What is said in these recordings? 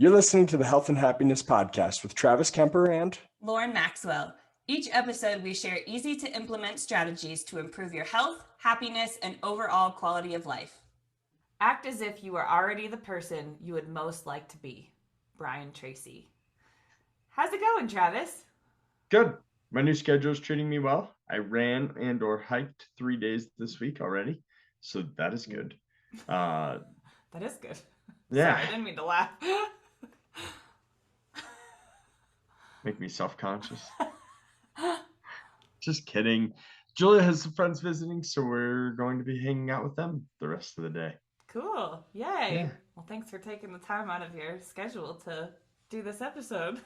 You're listening to the Health and Happiness Podcast with Travis Kemper and Lauren Maxwell. Each episode, we share easy to implement strategies to improve your health, happiness, and overall quality of life. Act as if you are already the person you would most like to be. Brian Tracy. How's it going, Travis? Good. My new schedule is treating me well. I ran and or hiked 3 days this week already, so that is good. That is good. Yeah. Sorry, I didn't mean to laugh. Make me self-conscious. Just kidding. Julia has some friends visiting, so we're going to be hanging out with them the rest of the day. Cool. Yay. Yeah. Well, thanks for taking the time out of your schedule to do this episode.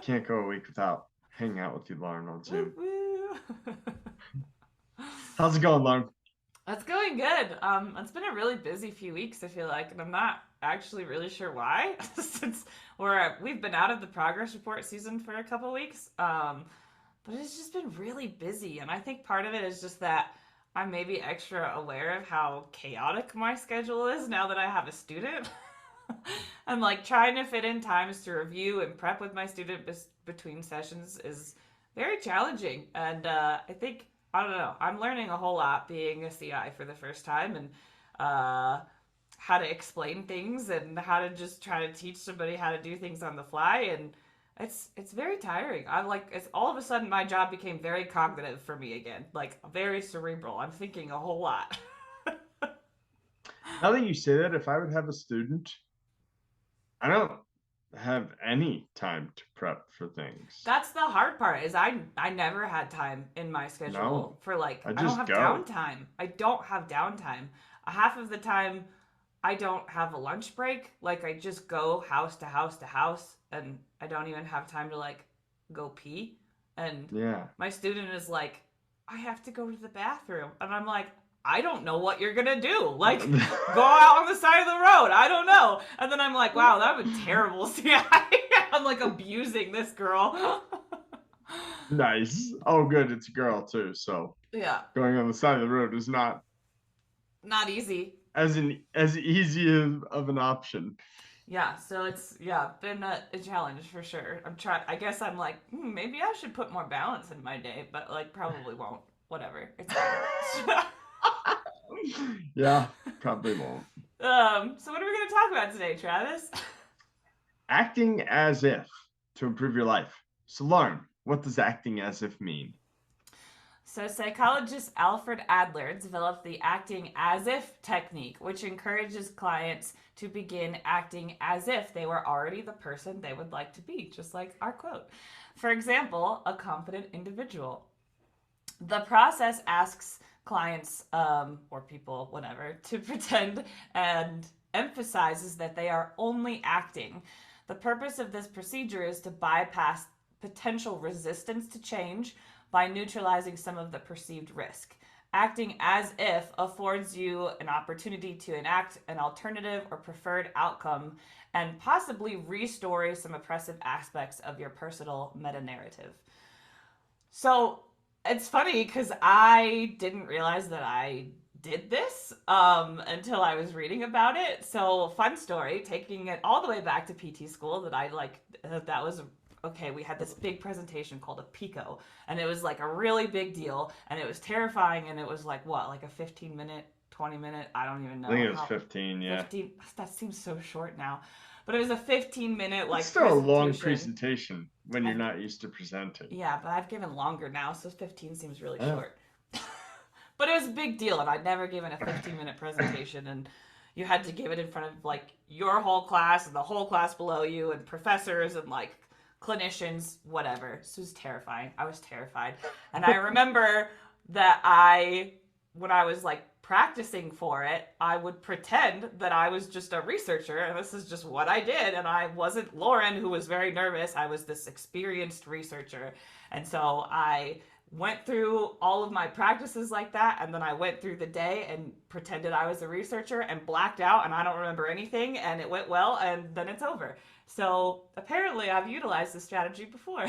Can't go a week without hanging out with you, Lauren, on Zoom. How's it going, Lauren? It's going good. It's been a really busy few weeks, I feel like, and I'm not actually really sure why, since we've been out of the progress report season for a couple weeks. But it's just been really busy, and I think part of it is just that I'm maybe extra aware of how chaotic my schedule is now that I have a student. And like trying to fit in times to review and prep with my student between sessions is very challenging, and I think, I don't know, I'm learning a whole lot being a CI for the first time, and how to explain things and how to just try to teach somebody how to do things on the fly, and it's very tiring. It's all of a sudden my job became very cognitive for me again, like very cerebral. I'm thinking a whole lot. Now that you say that, if I would have a student, I don't have any time to prep for things. That's the hard part, is I never had time in my schedule for I don't have downtime. I don't have downtime. Half of the time I don't have a lunch break. Like I just go house to house to house, and I don't even have time to go pee. And my student is like, I have to go to the bathroom. And I'm like, I don't know what you're gonna do. Like, go out on the side of the road. I don't know. And then I'm like, wow, that would be terrible. See, I'm like abusing this girl. Nice. Oh, good. It's a girl too. So yeah, going on the side of the road is not easy. As easy of an option. Yeah. So it's been a challenge for sure. I guess I'm like, maybe I should put more balance in my day, but probably won't. Whatever. It's yeah, probably won't. So what are we going to talk about today, Travis? Acting as if to improve your life. So Lauren, what does acting as if mean? So psychologist Alfred Adler developed the acting as if technique, which encourages clients to begin acting as if they were already the person they would like to be, just like our quote. For example, a confident individual. The process asks clients or people, whatever, to pretend and emphasizes that they are only acting. The purpose of this procedure is to bypass potential resistance to change by neutralizing some of the perceived risk. Acting as if affords you an opportunity to enact an alternative or preferred outcome and possibly restory some oppressive aspects of your personal meta-narrative. So it's funny because I didn't realize that I did this until I was reading about it. So fun story, taking it all the way back to PT school that was okay, we had this big presentation called a PICO, and it was a really big deal, and it was terrifying, and it was a 15-minute, 20-minute, I don't even know. I think it was 15, yeah. 15, that seems so short now. But it was a 15-minute, it's still a long presentation when you're not used to presenting. Yeah, but I've given longer now, so 15 seems really short. But it was a big deal, and I'd never given a 15-minute presentation, and you had to give it in front of, your whole class and the whole class below you and professors and, clinicians, whatever. So it was terrifying. I was terrified. And I remember that when I was practicing for it, I would pretend that I was just a researcher, and this is just what I did. And I wasn't Lauren, who was very nervous. I was this experienced researcher. And so I went through all of my practices like that, and then I went through the day and pretended I was a researcher and blacked out, and I don't remember anything, and it went well, and then it's over. So apparently I've utilized this strategy before.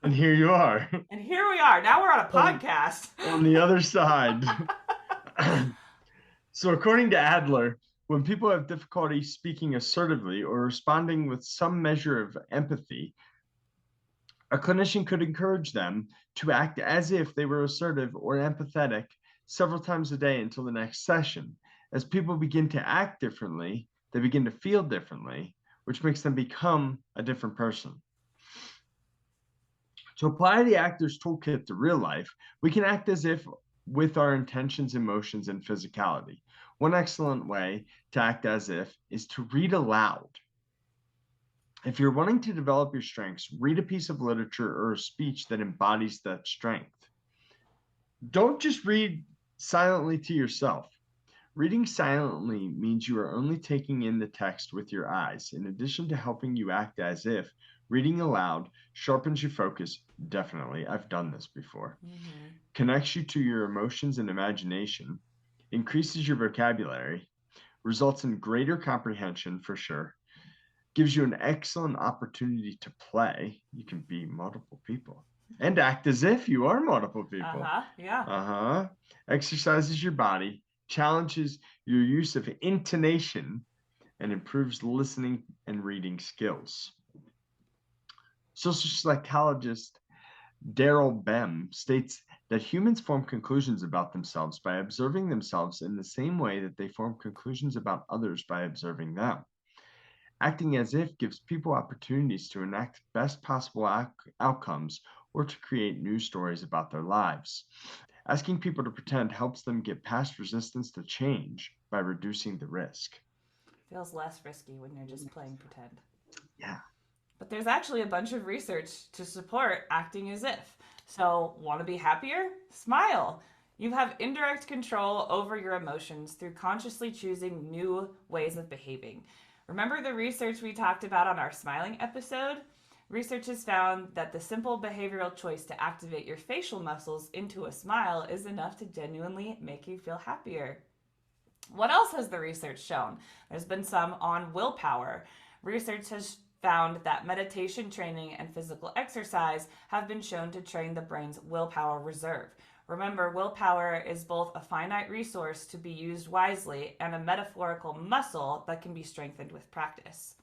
And here you are. And here we are. Now we're on a podcast. On the other side. So according to Adler, When people have difficulty speaking assertively or responding with some measure of empathy, a clinician could encourage them to act as if they were assertive or empathetic several times a day until the next session. As people begin to act differently, they begin to feel differently, which makes them become a different person. To apply the actor's toolkit to real life, we can act as if with our intentions, emotions, and physicality. One excellent way to act as if is to read aloud. If you're wanting to develop your strengths, read a piece of literature or a speech that embodies that strength. Don't just read silently to yourself. Reading silently means you are only taking in the text with your eyes. In addition to helping you act as if, reading aloud sharpens your focus. Definitely, I've done this before. Connects you to your emotions and imagination, increases your vocabulary, results in greater comprehension for sure, gives you an excellent opportunity to play. You can be multiple people and act as if you are multiple people. Yeah. Exercises your body, challenges your use of intonation, and improves listening and reading skills. Social psychologist Daryl Bem states that humans form conclusions about themselves by observing themselves in the same way that they form conclusions about others by observing them. Acting as if gives people opportunities to enact best possible outcomes or to create new stories about their lives. Asking people to pretend helps them get past resistance to change by reducing the risk. Feels less risky when you're just playing pretend. Yeah. But there's actually a bunch of research to support acting as if. So, want to be happier? Smile. You have indirect control over your emotions through consciously choosing new ways of behaving. Remember the research we talked about on our smiling episode? Research has found that the simple behavioral choice to activate your facial muscles into a smile is enough to genuinely make you feel happier. What else has the research shown? There's been some on willpower. Research has found that meditation training and physical exercise have been shown to train the brain's willpower reserve. Remember, willpower is both a finite resource to be used wisely and a metaphorical muscle that can be strengthened with practice.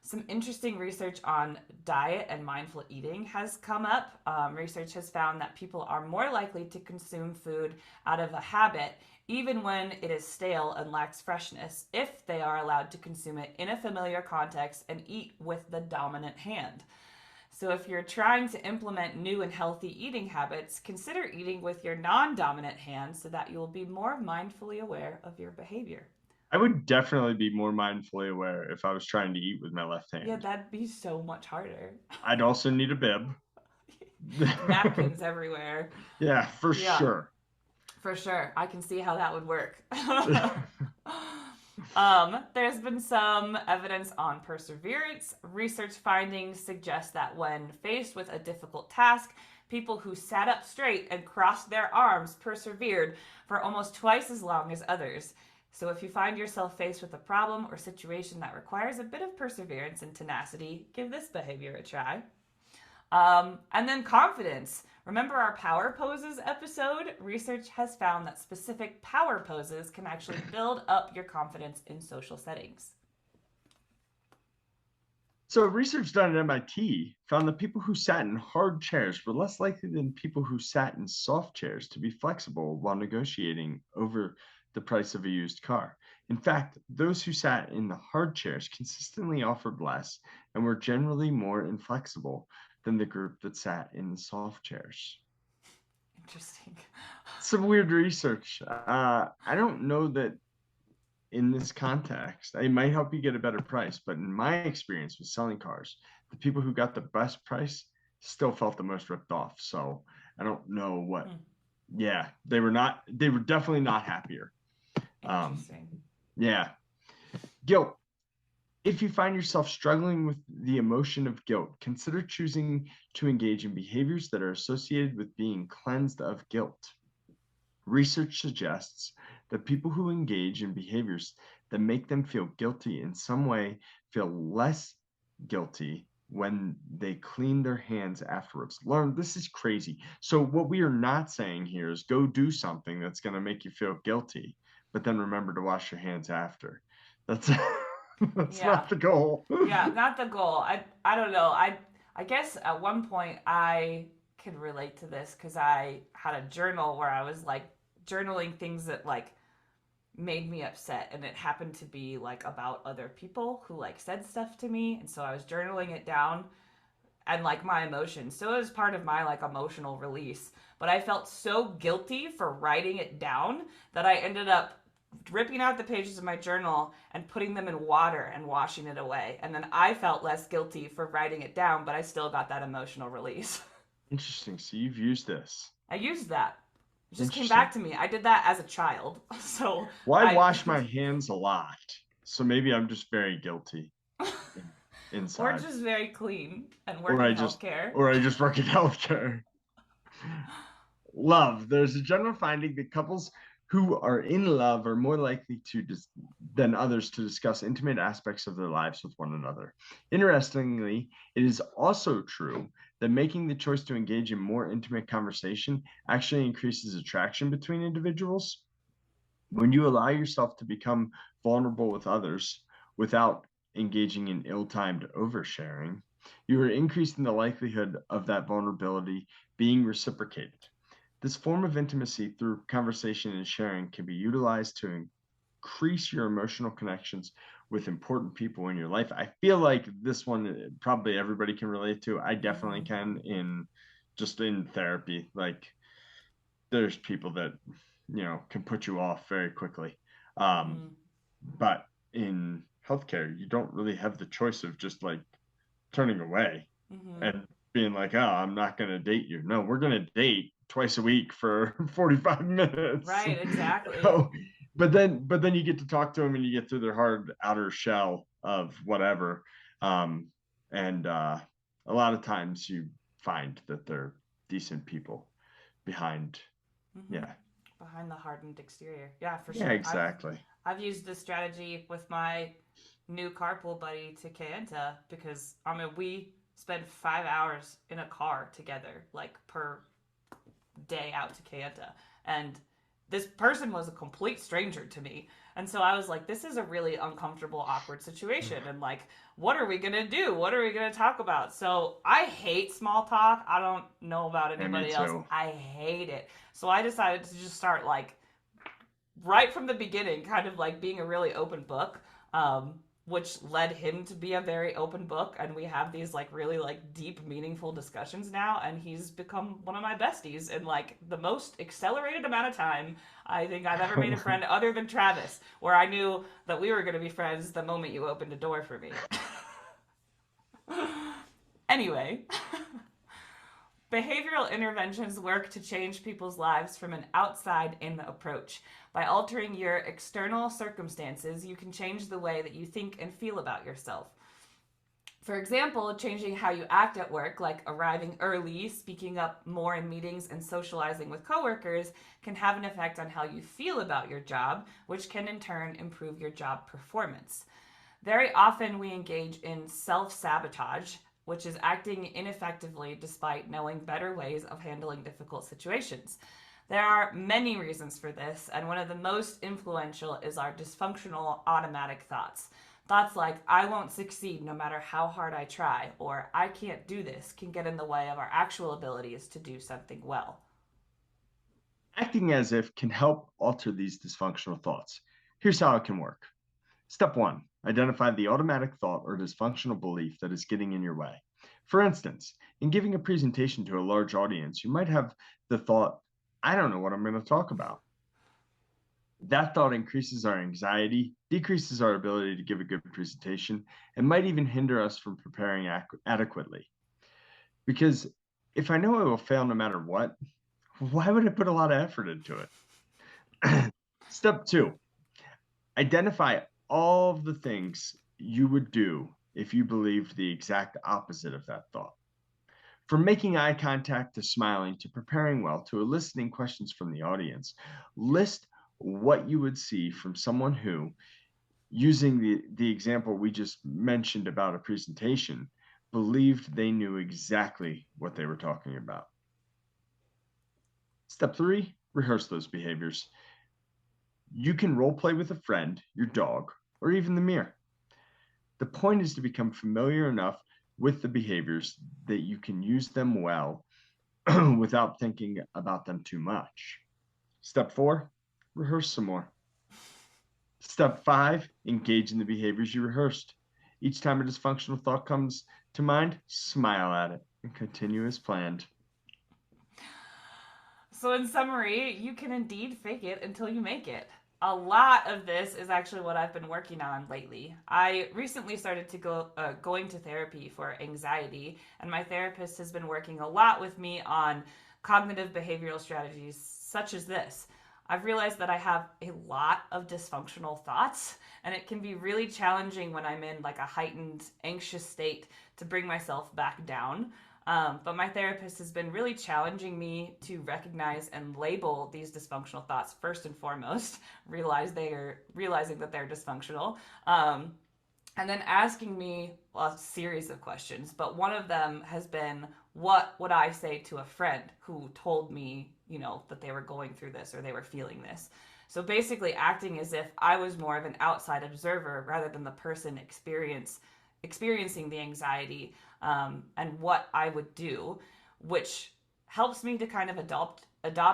Some interesting research on diet and mindful eating has come up. Research has found that people are more likely to consume food out of a habit, even when it is stale and lacks freshness, if they are allowed to consume it in a familiar context and eat with the dominant hand. So if you're trying to implement new and healthy eating habits, consider eating with your non-dominant hand so that you will be more mindfully aware of your behavior. I would definitely be more mindfully aware if I was trying to eat with my left hand. Yeah, that'd be so much harder. I'd also need a bib. Napkins everywhere. Yeah, for sure. For sure. I can see how that would work. There's been some evidence on perseverance. Research findings suggest that when faced with a difficult task, people who sat up straight and crossed their arms persevered for almost twice as long as others. So if you find yourself faced with a problem or situation that requires a bit of perseverance and tenacity, give this behavior a try. And then confidence. Remember our power poses episode? Research has found that specific power poses can actually build up your confidence in social settings. So research done at MIT found that people who sat in hard chairs were less likely than people who sat in soft chairs to be flexible while negotiating over the price of a used car. In fact, those who sat in the hard chairs consistently offered less and were generally more inflexible than the group that sat in the soft chairs. Interesting. Some weird research. I don't know that in this context, it might help you get a better price, but in my experience with selling cars, the people who got the best price still felt the most ripped off. So I don't know what. Yeah, they were definitely not happier. Interesting. Yeah. Guilt. If you find yourself struggling with the emotion of guilt, consider choosing to engage in behaviors that are associated with being cleansed of guilt. Research suggests that people who engage in behaviors that make them feel guilty in some way feel less guilty when they clean their hands afterwards. Lauren, this is crazy. So what we are not saying here is go do something that's going to make you feel guilty. but then remember to wash your hands after. That's that's Yeah. not the goal. Yeah, not the goal. I don't know. I guess at one point I can relate to this because I had a journal where I was like journaling things that like made me upset, and it happened to be like about other people who like said stuff to me, and so I was journaling it down and like my emotions. So it was part of my like emotional release. But I felt so guilty for writing it down that I ended up ripping out the pages of my journal and putting them in water and washing it away. And then I felt less guilty for writing it down, but I still got that emotional release. Interesting. So you've used this. I used that. It just came Interesting. back to me. I did that as a child. So Well, I wash my hands a lot, so maybe I'm just very guilty inside. We're just very clean and work Or in I just- healthcare. Or I just work in healthcare. Love. There's a general finding that couples who are in love are more likely than others to discuss intimate aspects of their lives with one another. Interestingly, it is also true that making the choice to engage in more intimate conversation actually increases attraction between individuals. When you allow yourself to become vulnerable with others without engaging in ill-timed oversharing, you are increasing the likelihood of that vulnerability being reciprocated. This form of intimacy through conversation and sharing can be utilized to increase your emotional connections with important people in your life. I feel like this one probably everybody can relate to. I definitely can in therapy. Like there's people that, can put you off very quickly. But in healthcare, you don't really have the choice of just like turning away and being like, oh, I'm not going to date you. No, we're going to date twice a week for 45 minutes. Right, exactly. But then you get to talk to them and you get through their hard outer shell of whatever. And a lot of times you find that they're decent people behind. Behind the hardened exterior. Yeah, for sure. Yeah, exactly. I've used this strategy with my new carpool buddy to Kayenta because we spend 5 hours in a car together, like per day out to Kayenta. And this person was a complete stranger to me. And so I was like, this is a really uncomfortable, awkward situation. And like, what are we going to do? What are we going to talk about? So I hate small talk. I don't know about anybody else. I hate it. So I decided to just start like right from the beginning, kind of like being a really open book, which led him to be a very open book. And we have these like really like deep, meaningful discussions now. And he's become one of my besties in like the most accelerated amount of time I think I've ever made a friend other than Travis, where I knew that we were going to be friends the moment you opened a door for me. Anyway, behavioral interventions work to change people's lives from an outside-in approach. By altering your external circumstances, you can change the way that you think and feel about yourself. For example, changing how you act at work, like arriving early, speaking up more in meetings, and socializing with coworkers, can have an effect on how you feel about your job, which can in turn improve your job performance. Very often we engage in self-sabotage, which is acting ineffectively despite knowing better ways of handling difficult situations. There are many reasons for this, and one of the most influential is our dysfunctional automatic thoughts. Thoughts like, I won't succeed no matter how hard I try, or I can't do this, can get in the way of our actual abilities to do something well. Acting as if can help alter these dysfunctional thoughts. Here's how it can work. Step 1, identify the automatic thought or dysfunctional belief that is getting in your way. For instance, in giving a presentation to a large audience, you might have the thought, I don't know what I'm going to talk about. That thought increases our anxiety, decreases our ability to give a good presentation, and might even hinder us from preparing adequately. Because if I know I will fail no matter what, why would I put a lot of effort into it? Step 2, identify all of the things you would do if you believed the exact opposite of that thought. From making eye contact to smiling to preparing well to eliciting questions from the audience, list what you would see from someone who, using the example we just mentioned about a presentation, believed they knew exactly what they were talking about. Step 3, rehearse those behaviors. You can role play with a friend, your dog, or even the mirror. The point is to become familiar enough with the behaviors that you can use them well without thinking about them too much. Step 4, rehearse some more. Step 5, engage in the behaviors you rehearsed. Each time a dysfunctional thought comes to mind, smile at it and continue as planned. So in summary, you can indeed fake it until you make it. A lot of this is actually what I've been working on lately. I recently started to going to therapy for anxiety, and my therapist has been working a lot with me on cognitive behavioral strategies such as this. I've realized that I have a lot of dysfunctional thoughts, and it can be really challenging when I'm in like a heightened, anxious state to bring myself back down. But my therapist has been really challenging me to recognize and label these dysfunctional thoughts first and foremost, realizing that they're dysfunctional, and then asking me a series of questions. But one of them has been, what would I say to a friend who told me, that they were going through this or they were feeling this? So basically acting as if I was more of an outside observer rather than the person experiencing the anxiety, and what I would do, which helps me to kind of adopt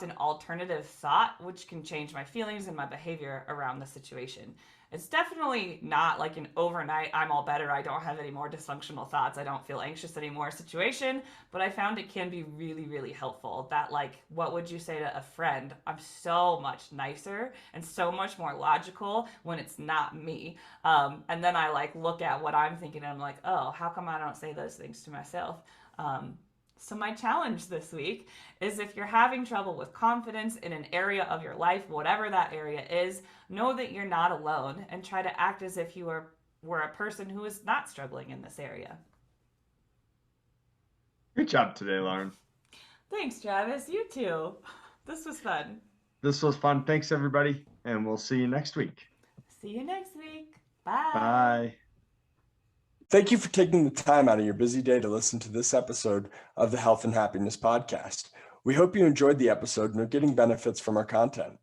an alternative thought, which can change my feelings and my behavior around the situation. It's definitely not like an overnight, I'm all better, I don't have any more dysfunctional thoughts, I don't feel anxious anymore situation, but I found it can be really, really helpful. That like, what would you say to a friend? I'm so much nicer and so much more logical when it's not me. And then I like look at what I'm thinking and I'm like, oh, how come I don't say those things to myself? So my challenge this week is, if you're having trouble with confidence in an area of your life, whatever that area is, know that you're not alone and try to act as if you were a person who is not struggling in this area. Good job today, Lauren. Thanks, Travis. You too. This was fun. This was fun. Thanks, everybody, and we'll see you next week. See you next week. Bye. Bye. Thank you for taking the time out of your busy day to listen to this episode of the Health and Happiness Podcast. We hope you enjoyed the episode and are getting benefits from our content.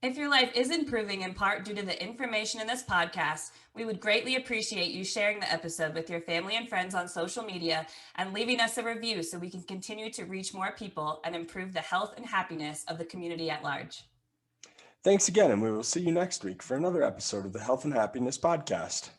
If your life is improving in part due to the information in this podcast, we would greatly appreciate you sharing the episode with your family and friends on social media and leaving us a review so we can continue to reach more people and improve the health and happiness of the community at large. Thanks again, and we will see you next week for another episode of the Health and Happiness Podcast.